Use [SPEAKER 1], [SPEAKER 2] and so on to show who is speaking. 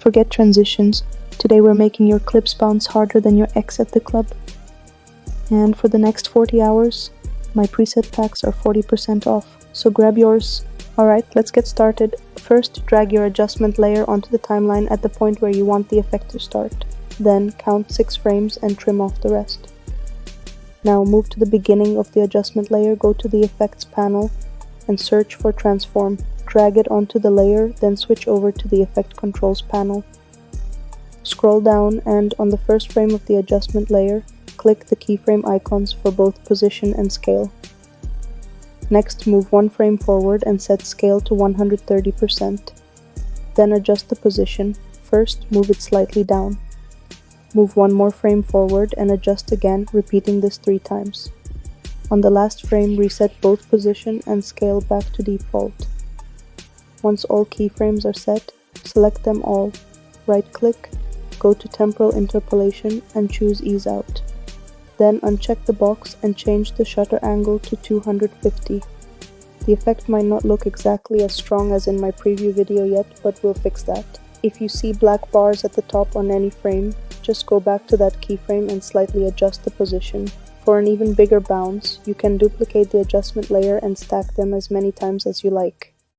[SPEAKER 1] Forget transitions. Today we're making your clips bounce harder than your ex at the club. And for the next 40 hours, my preset packs are 40% off, so grab yours. Alright, let's get started. First, drag your adjustment layer onto the timeline at the point where you want the effect to start. Then, count 6 frames and trim off the rest. Now move to the beginning of the adjustment layer, go to the Effects panel, and search for Transform. Drag it onto the layer, then switch over to the Effect Controls panel. Scroll down and, on the first frame of the adjustment layer, click the keyframe icons for both position and scale. Next, move 1 frame forward and set scale to 130%. Then adjust the position. First, move it slightly down. Move 1 more frame forward and adjust again, repeating this 3 times. On the last frame, reset both position and scale back to default. Once all keyframes are set, select them all. Right-click, go to Temporal Interpolation and choose Ease Out. Then uncheck the box and change the shutter angle to 250. The effect might not look exactly as strong as in my preview video yet, but we'll fix that. If you see black bars at the top on any frame, just go back to that keyframe and slightly adjust the position. For an even bigger bounce, you can duplicate the adjustment layer and stack them as many times as you like.